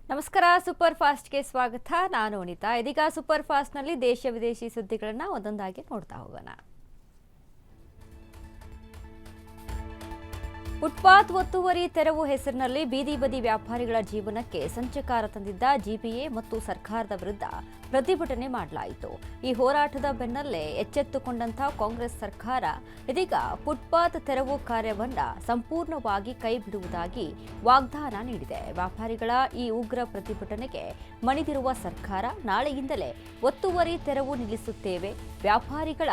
ನಮಸ್ಕಾರ, ಸೂಪರ್ ಫಾಸ್ಟ್ಗೆ ಸ್ವಾಗತ. ನಾನು ಅನಿತಾ. ಇದೀಗ ಸೂಪರ್ ಫಾಸ್ಟ್ನಲ್ಲಿ ದೇಶ ವಿದೇಶಿ ಸುದ್ದಿಗಳನ್ನು ಒಂದೊಂದಾಗಿ ನೋಡ್ತಾ ಹೋಗೋಣ. ಫುಟ್ಪಾತ್ ಒತ್ತುವರಿ ತೆರವು ಹೆಸರಿನಲ್ಲಿ ಬೀದಿ ಬದಿ ವ್ಯಾಪಾರಿಗಳ ಜೀವನಕ್ಕೆ ಸಂಚಕಾರ ತಂದಿದ್ದ ಜಿಬಿಎ ಮತ್ತು ಸರ್ಕಾರದ ವಿರುದ್ಧ ಪ್ರತಿಭಟನೆ ಮಾಡಲಾಯಿತು. ಈ ಹೋರಾಟದ ಬೆನ್ನಲ್ಲೇ ಎಚ್ಚೆತ್ತುಕೊಂಡಂತ ಕಾಂಗ್ರೆಸ್ ಸರ್ಕಾರ ಇದೀಗ ಫುಟ್ಪಾತ್ ತೆರವು ಕಾರ್ಯವನ್ನ ಸಂಪೂರ್ಣವಾಗಿ ಕೈಬಿಡುವುದಾಗಿ ವಾಗ್ದಾನ ನೀಡಿದೆ. ವ್ಯಾಪಾರಿಗಳ ಈ ಉಗ್ರ ಪ್ರತಿಭಟನೆಗೆ ಮಣಿದಿರುವ ಸರ್ಕಾರ ನಾಳೆಯಿಂದಲೇ ಒತ್ತುವರಿ ತೆರವು ನಿಲ್ಲಿಸುತ್ತೇವೆ, ವ್ಯಾಪಾರಿಗಳ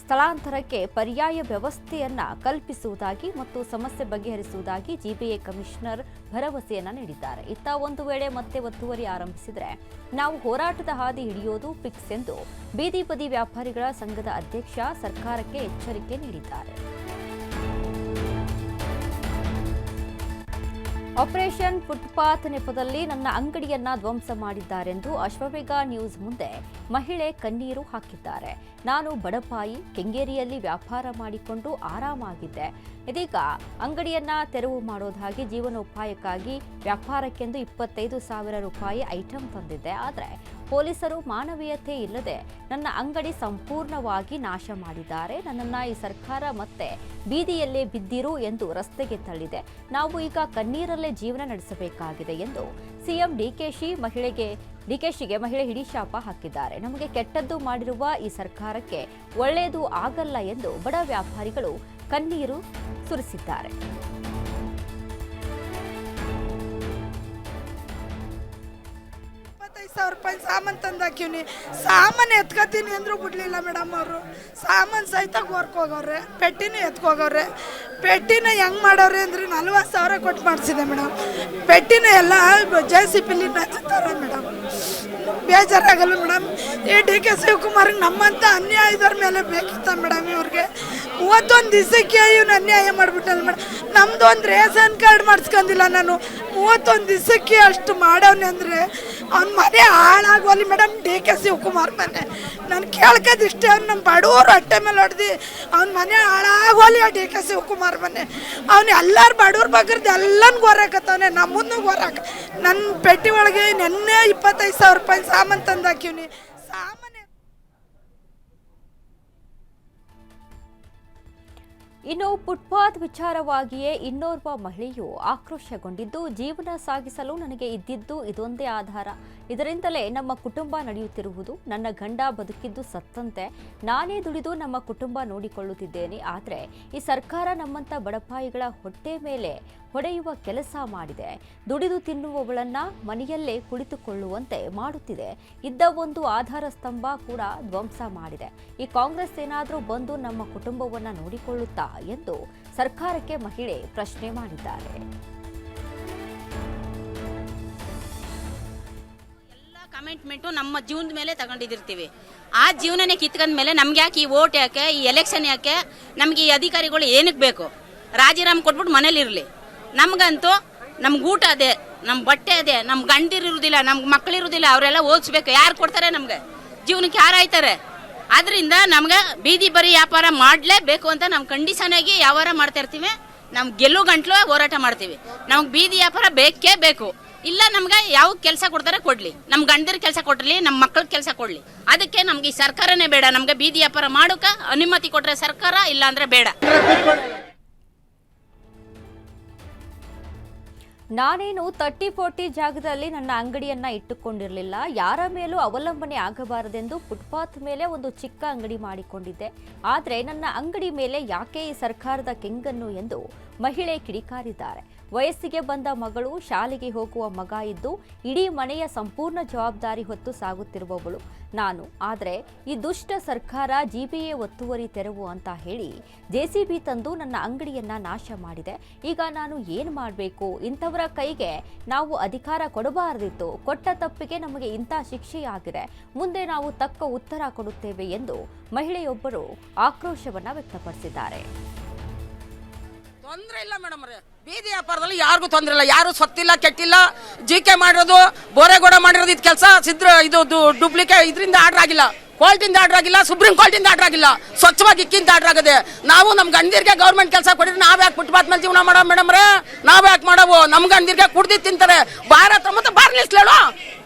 ಸ್ಥಳಾಂತರಕ್ಕೆ ಪರ್ಯಾಯ ವ್ಯವಸ್ಥೆಯನ್ನ ಕಲ್ಪಿಸುವುದಾಗಿ ಮತ್ತು ಸಮಸ್ಯೆ ಬಗೆಹರಿಸುವುದಾಗಿ ಜಿಬಿಎ ಕಮಿಷನರ್ ಭರವಸೆಯನ್ನ ನೀಡಿದ್ದಾರೆ. ಇತ್ತ ಒಂದು ವೇಳೆ ಮತ್ತೆ ಒತ್ತುವರಿ ಆರಂಭಿಸಿದರೆ ನಾವು ಹೋರಾಟದ ಹಾದಿ ಹಿಡಿಯೋದು ಫಿಕ್ಸ್ ಎಂದು ಬೀದಿ ಬದಿ ವ್ಯಾಪಾರಿಗಳ ಸಂಘದ ಅಧ್ಯಕ್ಷ ಸರ್ಕಾರಕ್ಕೆ ಎಚ್ಚರಿಕೆ ನೀಡಿದ್ದಾರೆ. ಆಪರೇಷನ್ ಫುಟ್ಪಾತ್ ನೆಪದಲ್ಲಿ ನನ್ನ ಅಂಗಡಿಯನ್ನ ಧ್ವಂಸ ಮಾಡಿದ್ದಾರೆಂದು ಅಶ್ವವೇಗ ನ್ಯೂಸ್ ಮುಂದೆ ಮಹಿಳೆ ಕಣ್ಣೀರು ಹಾಕಿದ್ದಾರೆ. ನಾನು ಬಡಪಾಯಿ, ಕೆಂಗೇರಿಯಲ್ಲಿ ವ್ಯಾಪಾರ ಮಾಡಿಕೊಂಡು ಆರಾಮಾಗಿದ್ದೆ. ಇದೀಗ ಅಂಗಡಿಯನ್ನ ತೆರವು ಮಾಡೋದಾಗಿ ಜೀವನೋಪಾಯಕ್ಕಾಗಿ ವ್ಯಾಪಾರಕ್ಕೆಂದು 25,000 ರೂಪಾಯಿ ಐಟಂ ತಂದಿದ್ದೆ. ಆದರೆ ಪೊಲೀಸರು ಮಾನವೀಯತೆ ಇಲ್ಲದೆ ನನ್ನ ಅಂಗಡಿ ಸಂಪೂರ್ಣವಾಗಿ ನಾಶ ಮಾಡಿದ್ದಾರೆ. ನನ್ನನ್ನ ಈ ಸರ್ಕಾರ ಮತ್ತೆ ಬೀದಿಯಲ್ಲೇ ಬಿದ್ದಿರು ಎಂದು ರಸ್ತೆಗೆ ತಳ್ಳಿದೆ. ನಾವು ಈಗ ಕಣ್ಣೀರಲ್ಲೇ ಜೀವನ ನಡೆಸಬೇಕಾಗಿದೆ ಎಂದು ಸಿಎಂ ಡಿಕೆಶಿಗೆ ಮಹಿಳೆ ಹಿಡಿಶಾಪ ಹಾಕಿದ್ದಾರೆ. ನಮಗೆ ಕೆಟ್ಟದ್ದು ಮಾಡಿರುವ ಈ ಸರ್ಕಾರಕ್ಕೆ ಒಳ್ಳೆಯದು ಆಗಲ್ಲ ಎಂದು ಬಡ ವ್ಯಾಪಾರಿಗಳು ಕಣ್ಣೀರು ಸುರಿಸಿದ್ದಾರೆ. 25,000 ರೂಪಾಯಿ ಸಾಮಾನು ತಂದು ಹಾಕಿವ್ನಿ. ಸಾಮಾನು ಎತ್ಕೋತೀನಿ ಅಂದ್ರೂ ಬಿಡ್ಲಿಲ್ಲ ಮೇಡಮ್. ಅವರು ಸಾಮಾನು ಸಹಿತ ಹೋಗವ್ರೆ, ಪೆಟ್ಟಿನೂ ಎತ್ಕೋಗವ್ರೆ. ಪೆಟ್ಟಿನ ಹೆಂಗೆ ಮಾಡವ್ರೆ ಅಂದ್ರೆ 40,000 ಕೊಟ್ಟು ಮಾಡಿಸಿದೆ ಮೇಡಮ್. ಪೆಟ್ಟಿನ ಎಲ್ಲ JCB ನಚ್ತಾರೆ ಮೇಡಮ್. ಬೇಜಾರಾಗಲ್ಲ ಮೇಡಮ್. ಈ DK ಶಿವಕುಮಾರ್ಗೆ ನಮ್ಮಂತ ಅನ್ಯಾಯದವ್ರ ಮೇಲೆ ಬೇಕಿತ್ತ ಮೇಡಮ್. ಇವ್ರಿಗೆ 31 ದಿವಸಕ್ಕೆ ಇವ್ನು ಅನ್ಯಾಯ ಮಾಡಿಬಿಟ್ಟಲ್ಲ ಮೇಡಮ್. ನಮ್ದು ಒಂದು ರೇಷನ್ ಕಾರ್ಡ್ ಮಾಡಿಸ್ಕೊಂಡಿಲ್ಲ ನಾನು. 31 ದಿವಸಕ್ಕೆ ಅಷ್ಟು ಮಾಡವ್ನೆ ಅಂದರೆ ಅವ್ನ ಮನೆ ಹಾಳಾಗೋಲಿ ಮೇಡಮ್. DK ಶಿವಕುಮಾರ್ ಮನೆ ನಾನು ಕೇಳ್ಕೋದಿಷ್ಟೇ. ಅವ್ನು ನಮ್ಮ ಬಡವರು ಹೊಟ್ಟೆ ಮೇಲೆ ಹೊಡೆದು ಅವ್ನ ಮನೆ ಹಾಳಾಗೋಲಿ. ಆ DK ಶಿವಕುಮಾರ್ ಮನೆ ಅವ್ನು ಎಲ್ಲರೂ ಬಡವ್ರ ಬಗ್ಗರ್ದು ಎಲ್ಲನೂ ಹೊರಕತ್ತವನೆ, ನಮ್ಮನ್ನು ಹೊರಕ. ನನ್ನ ಪೆಟ್ಟಿ ಒಳಗೆ ನೆನ್ನೆ 25,000 ರೂಪಾಯಿ ಸಾಮಾನು ತಂದು ಹಾಕಿವ್ನಿ. ಸಾಮಾನು ಇನ್ನು ಫುಟ್ಪಾತ್ ವಿಚಾರವಾಗಿಯೇ ಇನ್ನೋರ್ವ ಮಹಿಳೆಯು ಆಕ್ರೋಶಗೊಂಡಿದ್ದು, ಜೀವನ ಸಾಗಿಸಲು ನನಗೆ ಇದ್ದಿದ್ದು ಇದೊಂದೇ ಆಧಾರ. ಇದರಿಂದಲೇ ನಮ್ಮ ಕುಟುಂಬ ನಡೆಯುತ್ತಿರುವುದು. ನನ್ನ ಗಂಡ ಬದುಕಿದ್ದು ಸತ್ತಂತೆ. ನಾನೇ ದುಡಿದು ನಮ್ಮ ಕುಟುಂಬ ನೋಡಿಕೊಳ್ಳುತ್ತಿದ್ದೇನೆ. ಆದರೆ ಈ ಸರ್ಕಾರ ನಮ್ಮಂಥ ಬಡಪಾಯಿಗಳ ಹೊಟ್ಟೆ ಮೇಲೆ ಹೊಡೆಯುವ ಕೆಲಸ ಮಾಡಿದೆ. ದುಡಿದು ತಿನ್ನುವವಳನ್ನ ಮನೆಯಲ್ಲೇ ಕುಳಿತುಕೊಳ್ಳುವಂತೆ ಮಾಡುತ್ತಿದೆ. ಇದ್ದ ಒಂದು ಆಧಾರ ಸ್ತಂಭ ಕೂಡ ಧ್ವಂಸ ಮಾಡಿದೆ. ಈ ಕಾಂಗ್ರೆಸ್ ಏನಾದರೂ ಬಂದು ನಮ್ಮ ಕುಟುಂಬವನ್ನ ನೋಡಿಕೊಳ್ಳುತ್ತಾ ಎಂದು ಸರ್ಕಾರಕ್ಕೆ ಮಹಿಳೆ ಪ್ರಶ್ನೆ ಮಾಡಿದ್ದಾರೆ. ಕಮಿಟ್ಮೆಂಟು ನಮ್ಮ ಜೀವನದ ಮೇಲೆ ತಗೊಂಡಿರ್ತೀವಿ. ಆ ಜೀವನನೇ ಕಿತ್ಕೊಂಡ ಮೇಲೆ ನಮ್ಗೆ ಯಾಕೆ ಈ ಓಟ್ ಯಾಕೆ, ಈ ಎಲೆಕ್ಷನ್ ಯಾಕೆ, ನಮ್ಗೆ ಈ ಅಧಿಕಾರಿಗಳು ಏನಕ್ಕೆ ಬೇಕು? ರಾಜೀನಾಮೆ ಕೊಟ್ಬಿಟ್ಟು ಮನೇಲಿ ಇರಲಿ. ನಮ್ಗಂತೂ ನಮ್ಗೆ ಊಟ ಅದೇ, ನಮ್ಮ ಬಟ್ಟೆ ಅದೇ, ನಮ್ಮ ಗಂಡಿರಿರುವುದಿಲ್ಲ, ನಮ್ಗೆ ಮಕ್ಕಳಿರುವುದಿಲ್ಲ. ಅವರೆಲ್ಲ ಓದಿಸ್ಬೇಕು. ಯಾರು ಕೊಡ್ತಾರೆ ನಮ್ಗೆ? ಜೀವನಕ್ಕೆ ಯಾರು ಆಯ್ತಾರೆ? ಅದರಿಂದ ನಮ್ಗೆ ಬೀದಿ ಬರೀ ವ್ಯಾಪಾರ ಮಾಡಲೇಬೇಕು ಅಂತ ನಾವು ಕಂಡೀಷನ್ ಆಗಿ ವ್ಯವಹಾರ ಮಾಡ್ತಾ ಇರ್ತೀವಿ. ನಮ್ಗೆ ಗೆಲ್ಲು ಗಂಟ್ಲು ಹೋರಾಟ ಮಾಡ್ತೀವಿ. ನಮ್ಗೆ ಬೀದಿ ವ್ಯಾಪಾರ ಬೇಕೇ ಬೇಕು. ಇಲ್ಲ ನಮ್ಗೆ ಯಾವ ಕೆಲಸ ಕೊಡ್ತಾರೆ ಕೊಡ್ಲಿ, ನಮ್ಮ ಗಂಡರ ಕೆಲಸ ಕೊಡ್ಲಿ, ನಮ್ಮ ಮಕ್ಕಳ ಕೆಲಸ ಕೊಡ್ಲಿ. ಅದಕ್ಕೆ ನಮ್ಗೆ ಈ ಸರ್ಕಾರನೇ ಬೇಡ. ನಮ್ಗೆ ಬೀದಿ ವ್ಯಾಪಾರ ಮಾಡೋಕ ಅನುಮತಿ ಕೊಟ್ರೆ ಸರ್ಕಾರ, ಇಲ್ಲ ಅಂದ್ರೆ ಬೇಡ. ನಾನೇನು 30-40 ಜಾಗದಲ್ಲಿ ನನ್ನ ಅಂಗಡಿಯನ್ನ ಇಟ್ಟುಕೊಂಡಿರಲಿಲ್ಲ. ಯಾರ ಮೇಲೂ ಅವಲಂಬನೆ ಆಗಬಾರದೆಂದು ಫುಟ್ಪಾತ್ ಮೇಲೆ ಒಂದು ಚಿಕ್ಕ ಅಂಗಡಿ ಮಾಡಿಕೊಂಡಿದ್ದೆ. ಆದರೆ ನನ್ನ ಅಂಗಡಿ ಮೇಲೆ ಯಾಕೆ ಈ ಸರ್ಕಾರದ ಕೆಂಗನ್ನು ಎಂದು ಮಹಿಳೆ ಕಿಡಿಕಾರಿದ್ದಾರೆ. ವಯಸ್ಸಿಗೆ ಬಂದ ಮಗಳು, ಶಾಲೆಗೆ ಹೋಗುವ ಮಗ ಇದ್ದು ಇಡೀ ಮನೆಯ ಸಂಪೂರ್ಣ ಜವಾಬ್ದಾರಿ ಹೊತ್ತು ಸಾಗುತ್ತಿರುವವಳು ನಾನು. ಆದರೆ ಈ ದುಷ್ಟ ಸರ್ಕಾರ ಜಿಬಿಎ ಒತ್ತುವರಿ ತೆರವು ಅಂತ ಹೇಳಿ JCB ತಂದು ನನ್ನ ಅಂಗಡಿಯನ್ನ ನಾಶ ಮಾಡಿದೆ. ಈಗ ನಾನು ಏನು ಮಾಡಬೇಕು? ಇಂಥವರ ಕೈಗೆ ನಾವು ಅಧಿಕಾರ ಕೊಡಬಾರದಿತ್ತು. ಕೊಟ್ಟ ತಪ್ಪಿಗೆ ನಮಗೆ ಇಂಥ ಶಿಕ್ಷೆಯಾಗಿದೆ. ಮುಂದೆ ನಾವು ತಕ್ಕ ಉತ್ತರ ಕೊಡುತ್ತೇವೆ ಎಂದು ಮಹಿಳೆಯೊಬ್ಬರು ಆಕ್ರೋಶವನ್ನ ವ್ಯಕ್ತಪಡಿಸಿದ್ದಾರೆ. ತೊಂದರೆ ಇಲ್ಲ ಮೇಡಮ್ ಅವರೇ, ಬೀದಿ ವ್ಯಾಪಾರದಲ್ಲಿ ಯಾರಿಗೂ ತೊಂದರೆ ಇಲ್ಲ. ಯಾರು ಸತ್ತಿಲ್ಲ, ಕೆಟ್ಟಿಲ್ಲ. JK ಮಾಡಿರೋದು, ಬೋರೆಗೌಡ ಮಾಡಿರೋದು ಇದು ಕೆಲಸ ಇದು ಡೂಪ್ಲಿಕೇಟ್, ಇದರಿಂದ ಆರ್ಡರ್ ಆಗಿಲ್ಲ. ಕೋರ್ಟಿಂದ ಆರ್ಡರ್ ಆಗಿಲ್ಲ, ಸುಪ್ರೀಂ ಕೋರ್ಟಿಂದ ಆರ್ಡರ್ ಆಗಿಲ್ಲ, ಸ್ವಚ್ಛವಾಗಿ ಇಕ್ಕಿಂದ ಆರ್ಡರ್ ಆಗದೆ. ನಾವು ನಮ್ಮ ಗಂಡೀರಿಗೆ ಗೌರ್ಮೆಂಟ್ ಕೆಲಸ ಕೊಡಿದ್ರೆ ನಾವ್ ಯಾಕೆ ಫುಟ್ಪಾತ್ ಮೇಲೆ ಜೀವನ ಮಾಡೋ ಮೇಡಮ್ರೆ? ನಾವ್ ಯಾಕೆ ಮಾಡವು? ನಮ್ಮ ಗಂಡೀರಿಗೆ ಕುಡ್ದಿ ತಿಂತಾರೆ. ಭಾರತ ಮತ್ತೆ ಬಾರ್ ನಿಲ್ಸ್ಲೇಳು,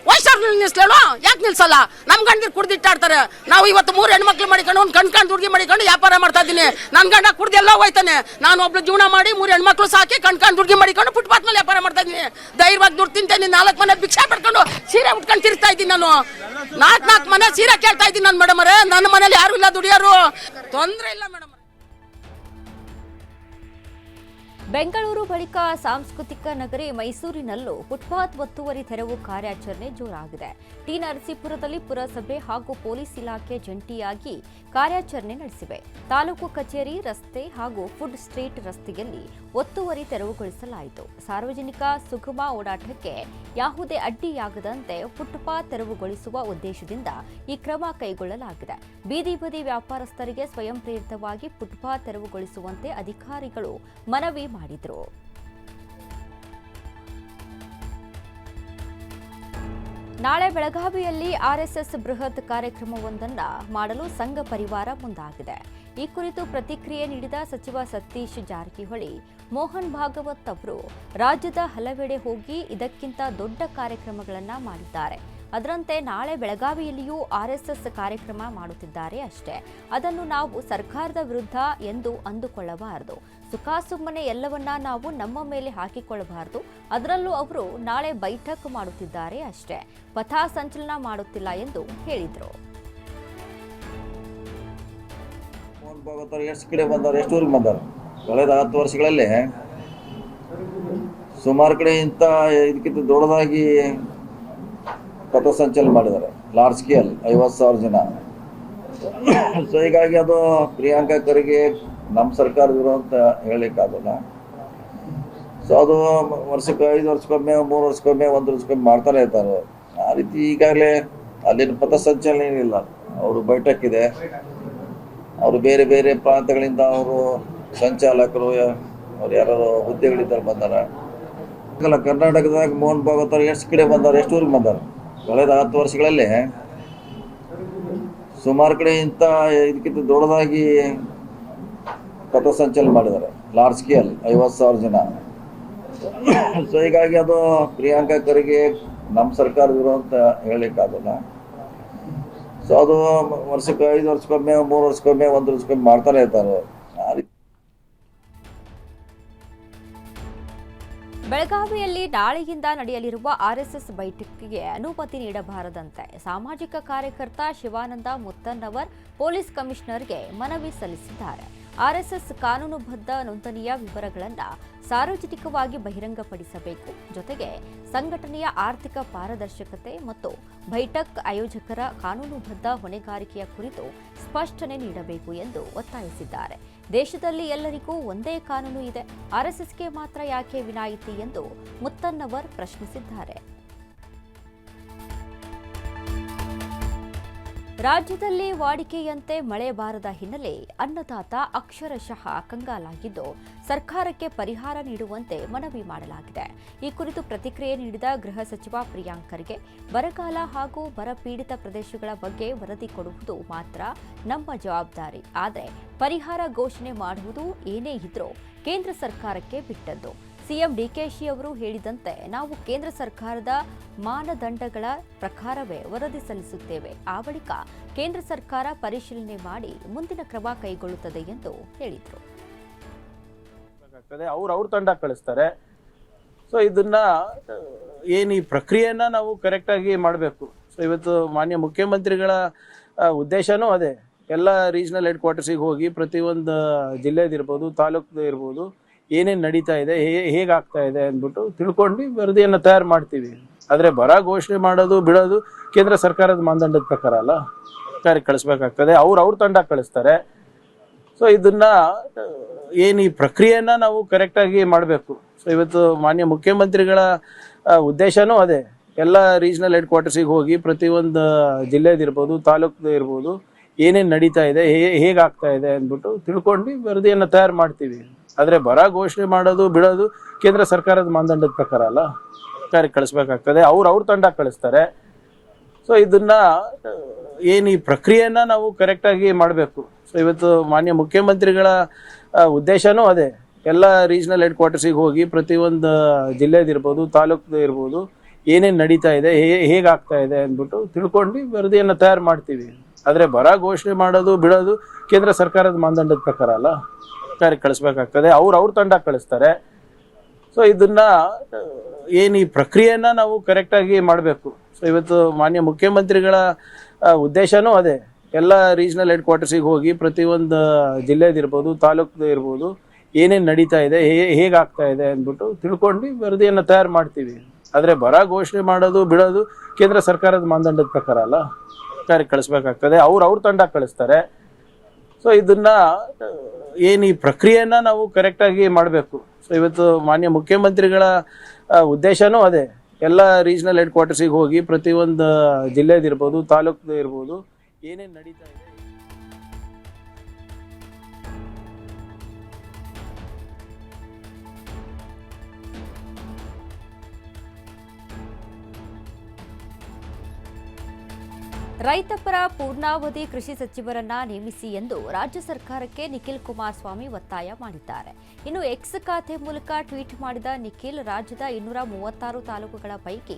ವೈಶಾಖ ನಿಲ್ಸ್ಲೇಳು, ಯಾಕೆ ನಿಲ್ಸಲ್ಲ? ನಮ್ಮ ಗಂಡೀರ್ ಕುಡ್ದಿಟ್ಟಾಡ್ತಾರೆ. ನಾವು ಇವತ್ತು 3 ಹೆಣ್ಮಕ್ಳು ಮಾಡಿಕೊಂಡು ಒಂದು ಕಣ್ಕಂಡು ಹುಡುಗಿ ಮಾಡಿಕೊಂಡು ವ್ಯಾಪಾರ ಮಾಡ್ತಾ ಇದ್ದೀನಿ. ನನ್ನ ಗಂಡ ಕುಡ್ದು ಎಲ್ಲ ಹೋಯ್ತಾನೆ. ನಾನು ಒಬ್ಳು ಜೀವನ ಮಾಡಿ 3 ಹೆಣ್ಮಕ್ಳು ಸಾಕಿ ಕಣ್ಕಂಡು ಹುಡುಗಿ ಮಾಡಿಕೊಂಡು ಫುಟ್ಪಾತ್ ಮೇಲೆ ವ್ಯಾಪಾರ ಮಾಡ್ತಾ ಇದ್ದೀನಿ. ಧೈರ್ಯವಾಗಿ ದುಡ್ಡು ತಿಂತೇನೆ. 4 ಮನೆ ಭಿಕ್ಷೆ ಪಡ್ಕೊಂಡು ಸೀರೆ ಉಟ್ಕೊಂಡು ತಿರ್ತಾ ಇದ್ದೀನಿ. ನಾನು 4 ಮನೆ ಸೀರೆ ಕೇಳ್ತಾ ಇದ್ದೀನಿ ನಾನು ಮೇಡಮರೇ. ನನ್ನ ಮನೇಲಿ ಯಾರು ಇಲ್ಲ, ದುಡಿಯೋರು. ತೊಂದರೆ ಇಲ್ಲ ಮೇಡಮ್. ಬೆಂಗಳೂರು ಬಳಿಕ ಸಾಂಸ್ಕೃತಿಕ ನಗರಿ ಮೈಸೂರಿನಲ್ಲೂ ಫುಟ್ಪಾತ್ ಒತ್ತುವರಿ ತೆರವು ಕಾರ್ಯಾಚರಣೆ ಜೋರಾಗಿದೆ. ಟಿ ನರಸೀಪುರದಲ್ಲಿ ಪುರಸಭೆ ಹಾಗೂ ಪೊಲೀಸ್ ಇಲಾಖೆ ಜಂಟಿಯಾಗಿ ಕಾರ್ಯಾಚರಣೆ ನಡೆಸಿವೆ. ತಾಲೂಕು ಕಚೇರಿ ರಸ್ತೆ ಹಾಗೂ ಫುಡ್ ಸ್ಟ್ರೀಟ್ ರಸ್ತೆಯಲ್ಲಿ ಒತ್ತುವರಿ ತೆರವುಗೊಳಿಸಲಾಯಿತು. ಸಾರ್ವಜನಿಕ ಸುಗಮ ಓಡಾಟಕ್ಕೆ ಯಾವುದೇ ಅಡ್ಡಿಯಾಗದಂತೆ ಫುಟ್ಪಾತ್ ತೆರವುಗೊಳಿಸುವ ಉದ್ದೇಶದಿಂದ ಈ ಕ್ರಮ ಕೈಗೊಳ್ಳಲಾಗಿದೆ. ಬೀದಿ ಬದಿ ವ್ಯಾಪಾರಸ್ಥರಿಗೆ ಸ್ವಯಂ ಪ್ರೇರಿತವಾಗಿ ಫುಟ್ಪಾತ್ ತೆರವುಗೊಳಿಸುವಂತೆ ಅಧಿಕಾರಿಗಳು ಮನವಿ ಮಾಡಿದರು. ನಾಳೆ ಬೆಳಗಾವಿಯಲ್ಲಿ ಆರ್ಎಸ್ಎಸ್ ಬೃಹತ್ ಕಾರ್ಯಕ್ರಮವೊಂದನ್ನು ಮಾಡಲು ಸಂಘ ಪರಿವಾರ ಮುಂದಾಗಿದೆ. ಈ ಕುರಿತು ಪ್ರತಿಕ್ರಿಯೆ ನೀಡಿದ ಸಚಿವ ಸತೀಶ್ ಜಾರಕಿಹೊಳಿ, ಮೋಹನ್ ಭಾಗವತ್ ಅವರು ರಾಜ್ಯದ ಹಲವೆಡೆ ಹೋಗಿ ಇದಕ್ಕಿಂತ ದೊಡ್ಡ ಕಾರ್ಯಕ್ರಮಗಳನ್ನು ಮಾಡಿದ್ದಾರೆ. ಅದರಂತೆ ನಾಳೆ ಬೆಳಗಾವಿಯಲ್ಲಿಯೂ ಆರ್ಎಸ್ಎಸ್ ಕಾರ್ಯಕ್ರಮ ಮಾಡುತ್ತಿದ್ದಾರೆ ಅಷ್ಟೇ. ಅದನ್ನು ನಾವು ಸರ್ಕಾರದ ವಿರುದ್ಧ ಎಂದು ಅಂದುಕೊಳ್ಳಬಾರದು. ಸುಖಾಸುಮ್ಮನೆ ಎಲ್ಲವನ್ನ ನಾವು ನಮ್ಮ ಮೇಲೆ ಹಾಕಿಕೊಳ್ಳಬಾರದು. ಅದರಲ್ಲೂ ಅವರು ನಾಳೆ ಬೈಠಕ್ ಮಾಡುತ್ತಿದ್ದಾರೆ ಅಷ್ಟೇ, ಪಥ ಸಂಚಲನ ಮಾಡುತ್ತಿಲ್ಲ ಎಂದು ಹೇಳಿದರು. ಮೋಹನ್ ಭಾಗವತ್ ಅವರು ಎಷ್ಟು ಕಡೆ ಬಂದವರು, ಎಷ್ಟು ಊರಿಗೆ ಬಂದವರು? ಕಳೆದ 10 ವರ್ಷಗಳಲ್ಲಿ ಸುಮಾರು ಕಡೆ ಇಂಥ ಇದಕ್ಕಿಂತ ದೊಡ್ಡದಾಗಿ ಪಥಸಂಚಲನ ಮಾಡಿದ್ದಾರೆ. ಲಾರ್ಜ್ ಸ್ಕೇಲ್ 50,000 ಜನ. ಸೊ ಹೀಗಾಗಿ ಅದು ಪ್ರಿಯಾಂಕಾ ಖರ್ಗೆ ನಮ್ಮ ಸರ್ಕಾರದವರು ಅಂತ ಹೇಳಲಿಕ್ಕಾಗಲ್ಲ. ಸೊ ಅದು ವರ್ಷಕ್ಕೆ 5 ವರ್ಷಕ್ಕೊಮ್ಮೆ, 3 ವರ್ಷಕ್ಕೊಮ್ಮೆ, 1 ವರ್ಷಕ್ಕೊಮ್ಮೆ ಮಾಡ್ತಾನೆ ಇರ್ತಾರೆ. ಆ ರೀತಿ ಈಗಾಗಲೇ ಅಲ್ಲಿನ ಪಥಸಂಚಲನ ಏನಿಲ್ಲ. ಅವರು ಬೈಠಕ್ ಇದೆ. ಅವರು ಬೇರೆ ಬೇರೆ ಪ್ರಾಂತಗಳಿಂದ ಅವರು ಸಂಚಾಲಕರು, ಅವ್ರು ಯಾರು ಹುದ್ದೆಗಳಿದ್ದಾರೆ ಬಂದಾರ. ಕರ್ನಾಟಕದಾಗ ಮೋಹನ್ ಭಾಗವತ್ ಅವರು ಎಷ್ಟು ಕಡೆ ಬಂದವರು, ಎಷ್ಟು ಊರಿಗೆ ಬಂದವರು? ಕಳೆದ 10 ವರ್ಷಗಳಲ್ಲಿ ಸುಮಾರು ಕಡೆ ಇಂಥ ಇದಕ್ಕಿಂತ ದೊಡ್ಡದಾಗಿ ಪಥಸಂಚಲನ ಮಾಡಿದ್ದಾರೆ. ಲಾರ್ಜ್ ಸ್ಕೇಲ್ 50,000 ಜನ. ಸೊ ಹೀಗಾಗಿ ಅದು ಪ್ರಿಯಾಂಕಾ ಖರ್ಗೆ ನಮ್ಮ ಸರ್ಕಾರದವರು ಅಂತ ಹೇಳಲಿಕ್ಕಾಗಲ್ಲ. ಸೊ ಅದು ವರ್ಷಕ್ಕೆ 5 ವರ್ಷಕ್ಕೊಮ್ಮೆ, 3 ವರ್ಷಕ್ಕೊಮ್ಮೆ, 1 ವರ್ಷಕ್ಕೊಮ್ಮೆ ಮಾಡ್ತಾನೆ ಇರ್ತಾರೆ. ಆ ರೀತಿ ಬೆಳಗಾವಿಯಲ್ಲಿ ನಾಳೆಯಿಂದ ನಡೆಯಲಿರುವ ಆರ್ಎಸ್ಎಸ್ ಬೈಠಕ್ಗೆ ಅನುಮತಿ ನೀಡಬಾರದಂತೆ ಸಾಮಾಜಿಕ ಕಾರ್ಯಕರ್ತ ಶಿವಾನಂದ ಮುತ್ತನ್ನವರ್ ಪೊಲೀಸ್ ಕಮಿಷನರ್ಗೆ ಮನವಿ ಸಲ್ಲಿಸಿದ್ದಾರೆ. ಆರ್ಎಸ್ಎಸ್ ಕಾನೂನುಬದ್ಧ ನೋಂದಣಿಯ ವಿವರಗಳನ್ನು ಸಾರ್ವಜನಿಕವಾಗಿ ಬಹಿರಂಗಪಡಿಸಬೇಕು. ಜೊತೆಗೆ ಸಂಘಟನೆಯ ಆರ್ಥಿಕ ಪಾರದರ್ಶಕತೆ ಮತ್ತು ಬೈಠಕ್ ಆಯೋಜಕರ ಕಾನೂನುಬದ್ಧ ಹೊಣೆಗಾರಿಕೆಯ ಕುರಿತು ಸ್ಪಷ್ಟನೆ ನೀಡಬೇಕು ಎಂದು ಒತ್ತಾಯಿಸಿದ್ದಾರೆ. ದೇಶದಲ್ಲಿ ಎಲ್ಲರಿಗೂ ಒಂದೇ ಕಾನೂನು ಇದೆ, ಆರ್ಎಸ್ಎಸ್ಗೆ ಮಾತ್ರ ಯಾಕೆ ವಿನಾಯಿತಿ ಎಂದು ಮುತ್ತನ್ನವರ್ ಪ್ರಶ್ನಿಸಿದ್ದಾರೆ. ರಾಜ್ಯದಲ್ಲಿ ವಾಡಿಕೆಯಂತೆ ಮಳೆ ಬಾರದ ಹಿನ್ನೆಲೆ ಅನ್ನದಾತ ಅಕ್ಷರಶಃ ಕಂಗಾಲಾಗಿದ್ದು ಸರ್ಕಾರಕ್ಕೆ ಪರಿಹಾರ ನೀಡುವಂತೆ ಮನವಿ ಮಾಡಲಾಗಿದೆ. ಈ ಕುರಿತು ಪ್ರತಿಕ್ರಿಯೆ ನೀಡಿದ ಗೃಹ ಸಚಿವ ಪ್ರಿಯಾಂಕ್ ಖರ್ಗೆ, ಬರಗಾಲ ಹಾಗೂ ಬರಪೀಡಿತ ಪ್ರದೇಶಗಳ ಬಗ್ಗೆ ವರದಿ ಕೊಡುವುದು ಮಾತ್ರ ನಮ್ಮ ಜವಾಬ್ದಾರಿ. ಆದರೆ ಪರಿಹಾರ ಘೋಷಣೆ ಮಾಡುವುದು ಏನೇ ಇದ್ರೂ ಕೇಂದ್ರ ಸರ್ಕಾರಕ್ಕೆ ಬಿಟ್ಟದ್ದು. ಸಿಎಂ ಡಿಕೆಶಿ ಅವರು ಹೇಳಿದಂತೆ ನಾವು ಕೇಂದ್ರ ಸರ್ಕಾರದ ಮಾನದಂಡಗಳ ಪ್ರಕಾರವೇ ವರದಿ ಸಲ್ಲಿಸುತ್ತೇವೆ. ಆ ಬಳಿಕ ಕೇಂದ್ರ ಸರ್ಕಾರ ಪರಿಶೀಲನೆ ಮಾಡಿ ಮುಂದಿನ ಕ್ರಮ ಕೈಗೊಳ್ಳುತ್ತದೆ ಎಂದು ಹೇಳಿದರು. ಅವ್ರ ತಂಡ ಕಳಿಸ್ತಾರೆ. ಸೊ ಇದನ್ನ ಈ ಪ್ರಕ್ರಿಯೆಯನ್ನ ನಾವು ಕರೆಕ್ಟ್ ಆಗಿ ಮಾಡಬೇಕು. ಸೊ ಇವತ್ತು ಮಾನ್ಯ ಮುಖ್ಯಮಂತ್ರಿಗಳ ಉದ್ದೇಶನೂ ಅದೇ. ಎಲ್ಲ ರೀಜನಲ್ ಹೆಡ್ ಕ್ವಾರ್ಟರ್ಸಿಗೆ ಹೋಗಿ ಪ್ರತಿಯೊಂದು ಜಿಲ್ಲೆದಿರ್ಬೋದು, ತಾಲೂಕು ಇರ್ಬೋದು, ಏನೇನು ನಡೀತಾ ಇದೆ, ಹೇಗಾಗ್ತಾ ಇದೆ ಅಂದ್ಬಿಟ್ಟು ತಿಳ್ಕೊಂಡು ವರದಿಯನ್ನು ತಯಾರು ಮಾಡ್ತೀವಿ. ಆದರೆ ಬರ ಘೋಷಣೆ ಮಾಡೋದು ಬಿಡೋದು ಕೇಂದ್ರ ಸರ್ಕಾರದ ಮಾನದಂಡದ ಪ್ರಕಾರ ಅಲ್ಲ, ಸರ್ಕಾರಕ್ಕೆ ಕಳಿಸ್ಬೇಕಾಗ್ತದೆ. ಅವ್ರ ತಂಡ ಕಳಿಸ್ತಾರೆ. ಸೊ ಇದನ್ನ ಈ ಪ್ರಕ್ರಿಯೆಯನ್ನ ನಾವು ಕರೆಕ್ಟ್ ಆಗಿ ಮಾಡಬೇಕು. ಸೊ ಇವತ್ತು ಮಾನ್ಯ ಮುಖ್ಯಮಂತ್ರಿಗಳ ಉದ್ದೇಶನೂ ಅದೇ. ಎಲ್ಲ ರೀಜನಲ್ ಹೆಡ್ ಕ್ವಾರ್ಟರ್ಸಿಗೆ ಹೋಗಿ ಪ್ರತಿಯೊಂದು ಜಿಲ್ಲೆದಿರ್ಬೋದು, ತಾಲೂಕು ಇರ್ಬೋದು, ಏನೇನು ನಡೀತಾ ಇದೆ, ಹೇಗಾಗ್ತಾ ಇದೆ ಅಂದ್ಬಿಟ್ಟು ತಿಳ್ಕೊಂಡು ವರದಿಯನ್ನು ತಯಾರು ಮಾಡ್ತೀವಿ. ಆದರೆ ಬರ ಘೋಷಣೆ ಮಾಡೋದು ಬಿಡೋದು ಕೇಂದ್ರ ಸರ್ಕಾರದ ಮಾನದಂಡದ ಪ್ರಕಾರ ಅಲ್ಲ, ಸರ್ಕಾರಕ್ಕೆ ಕಳಿಸ್ಬೇಕಾಗ್ತದೆ. ಅವ್ರ ತಂಡ ಕಳಿಸ್ತಾರೆ. ಸೊ ಇದನ್ನ ಏನು ಈ ಪ್ರಕ್ರಿಯೆನ ನಾವು ಕರೆಕ್ಟಾಗಿ ಮಾಡಬೇಕು. ಸೊ ಇವತ್ತು ಮಾನ್ಯ ಮುಖ್ಯಮಂತ್ರಿಗಳ ಉದ್ದೇಶನೂ ಅದೇ, ಎಲ್ಲ ರೀಜ್ನಲ್ ಹೆಡ್ ಕ್ವಾರ್ಟರ್ಸಿಗೆ ಹೋಗಿ ಪ್ರತಿಯೊಂದು ಜಿಲ್ಲೆದಿರ್ಬೋದು ತಾಲೂಕು ಇರ್ಬೋದು ಏನೇನು ನಡೀತಾ ಇದೆ, ಹೇಗಾಗ್ತಾ ಇದೆ ಅಂದ್ಬಿಟ್ಟು ತಿಳ್ಕೊಂಡು ವರದಿಯನ್ನು ತಯಾರು ಮಾಡ್ತೀವಿ. ಆದರೆ ಬರ ಘೋಷಣೆ ಮಾಡೋದು ಬಿಡೋದು ಕೇಂದ್ರ ಸರ್ಕಾರದ ಮಾನದಂಡದ ಪ್ರಕಾರ ಅಲ್ಲ, ಸರ್ಕಾರಕ್ಕೆ ಕಳಿಸ್ಬೇಕಾಗ್ತದೆ, ಅವ್ರ ತಂಡ ಕಳಿಸ್ತಾರೆ. ಸೊ ಇದನ್ನ ಏನು ಈ ಪ್ರಕ್ರಿಯೆನ ನಾವು ಕರೆಕ್ಟಾಗಿ ಮಾಡಬೇಕು. ಸೊ ಇವತ್ತು ಮಾನ್ಯ ಮುಖ್ಯಮಂತ್ರಿಗಳ ಉದ್ದೇಶನೂ ಅದೇ, ಎಲ್ಲ ರೀಜ್ನಲ್ ಹೆಡ್ ಕ್ವಾರ್ಟರ್ಸಿಗೆ ಹೋಗಿ ಪ್ರತಿಯೊಂದು ಜಿಲ್ಲೆದಿರ್ಬೋದು ತಾಲೂಕು ಇರ್ಬೋದು ಏನೇನು ನಡೀತಾ ಇದೆ, ಹೇಗಾಗ್ತಾ ಇದೆ ಅಂದ್ಬಿಟ್ಟು ತಿಳ್ಕೊಂಡು ವರದಿಯನ್ನು ತಯಾರು ಮಾಡ್ತೀವಿ. ಆದರೆ ಬರ ಘೋಷಣೆ ಮಾಡೋದು ಬಿಡೋದು ಕೇಂದ್ರ ಸರ್ಕಾರದ ಮಾನದಂಡದ ಪ್ರಕಾರ ಅಲ್ಲ, ಸರ್ಕಾರಕ್ಕೆ ಕಳಿಸ್ಬೇಕಾಗ್ತದೆ, ಅವ್ರ ತಂಡ ಕಳಿಸ್ತಾರೆ. ಸೊ ಇದನ್ನ ಏನು ಈ ಪ್ರಕ್ರಿಯೆನ ನಾವು ಕರೆಕ್ಟಾಗಿ ಮಾಡಬೇಕು. ಸೊ ಇವತ್ತು ಮಾನ್ಯ ಮುಖ್ಯಮಂತ್ರಿಗಳ ಉದ್ದೇಶನೂ ಅದೇ, ಎಲ್ಲ ರೀಜ್ನಲ್ ಹೆಡ್ ಕ್ವಾರ್ಟರ್ಸಿಗೆ ಹೋಗಿ ಪ್ರತಿಯೊಂದು ಜಿಲ್ಲೆದಿರ್ಬೋದು ತಾಲೂಕು ಇರ್ಬೋದು ಏನೇನು ನಡೀತಾ ಇದೆ. ರೈತಪರ ಪೂರ್ಣಾವಧಿ ಕೃಷಿ ಸಚಿವರನ್ನ ನೇಮಿಸಿ ಎಂದು ರಾಜ್ಯ ಸರ್ಕಾರಕ್ಕೆ ನಿಖಿಲ್ ಕುಮಾರಸ್ವಾಮಿ ಒತ್ತಾಯ ಮಾಡಿದ್ದಾರೆ. ಇನ್ನು ಎಕ್ಸ್ ಖಾತೆ ಮೂಲಕ ಟ್ವೀಟ್ ಮಾಡಿದ ನಿಖಿಲ್, ರಾಜ್ಯದ 236 ತಾಲೂಕುಗಳ ಪೈಕಿ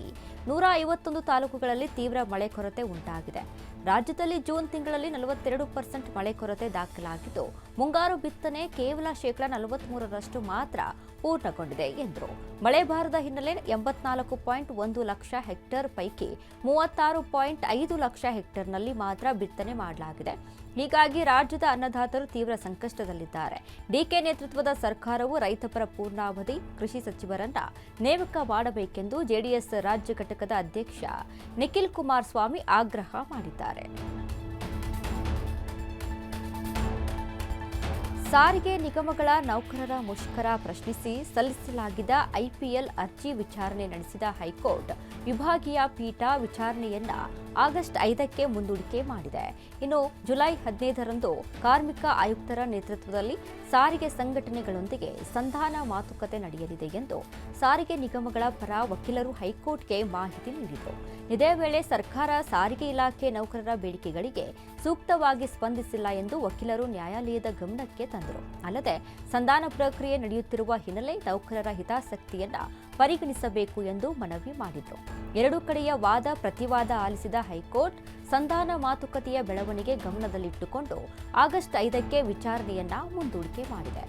151 ತಾಲೂಕುಗಳಲ್ಲಿ ತೀವ್ರ ಮಳೆ ಕೊರತೆ ಉಂಟಾಗಿದೆ. ರಾಜ್ಯದಲ್ಲಿ ಜೂನ್ ತಿಂಗಳಲ್ಲಿ 42% ಮಳೆ ಕೊರತೆ ದಾಖಲಾಗಿದ್ದು, ಮುಂಗಾರು ಬಿತ್ತನೆ ಕೇವಲ 43% ಮಾತ್ರ ಪೂರ್ಣಗೊಂಡಿದೆ ಎಂದರು. ಮಳೆ ಬಾರದ ಹಿನ್ನೆಲೆ 84.1 ಲಕ್ಷ ಹೆಕ್ಟೇರ್ ಪೈಕಿ 36.5 ಲಕ್ಷ ಹೆಕ್ಟೇರ್ನಲ್ಲಿ ಮಾತ್ರ ಬಿತ್ತನೆ ಮಾಡಲಾಗಿದೆ. ಹೀಗಾಗಿ ರಾಜ್ಯದ ಅನ್ನದಾತರು ತೀವ್ರ ಸಂಕಷ್ಟದಲ್ಲಿದ್ದಾರೆ. ಡಿಕೆ ನೇತೃತ್ವದ ಸರ್ಕಾರವು ರೈತಪರ ಪೂರ್ಣಾವಧಿ ಕೃಷಿ ಸಚಿವರನ್ನ ನೇಮಕ ಮಾಡಬೇಕೆಂದು ಜೆಡಿಎಸ್ ರಾಜ್ಯ ಘಟಕದ ಅಧ್ಯಕ್ಷ ನಿಖಿಲ್ ಕುಮಾರಸ್ವಾಮಿ ಆಗ್ರಹ ಮಾಡಿದ್ದಾರೆ. ಸಾರಿಗೆ ನಿಗಮಗಳ ನೌಕರರ ಮುಷ್ಕರ ಪ್ರಶ್ನಿಸಿ ಸಲ್ಲಿಸಲಾಗಿದ್ದ ಐಪಿಎಲ್ ಅರ್ಜಿ ವಿಚಾರಣೆ ನಡೆಸಿದ ಹೈಕೋರ್ಟ್ ವಿಭಾಗೀಯ ಪೀಠ ವಿಚಾರಣೆಯನ್ನ ಆಗಸ್ಟ್ 5ಕ್ಕೆ ಮುಂದೂಡಿಕೆ ಮಾಡಿದೆ. ಇನ್ನು ಜುಲೈ 15ರಂದು ಕಾರ್ಮಿಕ ಆಯುಕ್ತರ ನೇತೃತ್ವದಲ್ಲಿ ಸಾರಿಗೆ ಸಂಘಟನೆಗಳೊಂದಿಗೆ ಸಂಧಾನ ಮಾತುಕತೆ ನಡೆಯಲಿದೆ ಎಂದು ಸಾರಿಗೆ ನಿಗಮಗಳ ಪರ ವಕೀಲರು ಹೈಕೋರ್ಟ್ಗೆ ಮಾಹಿತಿ ನೀಡಿದರು. ಇದೇ ವೇಳೆ ಸರ್ಕಾರ ಸಾರಿಗೆ ಇಲಾಖೆ ನೌಕರರ ಬೇಡಿಕೆಗಳಿಗೆ ಸೂಕ್ತವಾಗಿ ಸ್ಪಂದಿಸಿಲ್ಲ ಎಂದು ವಕೀಲರು ನ್ಯಾಯಾಲಯದ ಗಮನಕ್ಕೆ ತಂದರು. ಅಲ್ಲದೆ ಸಂಧಾನ ಪ್ರಕ್ರಿಯೆ ನಡೆಯುತ್ತಿರುವ ಹಿನ್ನೆಲೆ ನೌಕರರ ಹಿತಾಸಕ್ತಿಯನ್ನ ಪರಿಗಣಿಸಬೇಕು ಎಂದು ಮನವಿ ಮಾಡಿದರು. ಎರಡೂ ಕಡೆಯ ವಾದ ಪ್ರತಿವಾದ ಆಲಿಸಿದ ಹೈಕೋರ್ಟ್ ಸಂಧಾನ ಮಾತುಕತೆಯ ಬೆಳವಣಿಗೆ ಗಮನದಲ್ಲಿಟ್ಟುಕೊಂಡು ಆಗಸ್ಟ್ 5ಕ್ಕೆ ವಿಚಾರಣೆಯನ್ನ ಮುಂದೂಡಿಕೆ ಮಾಡಿದೆ.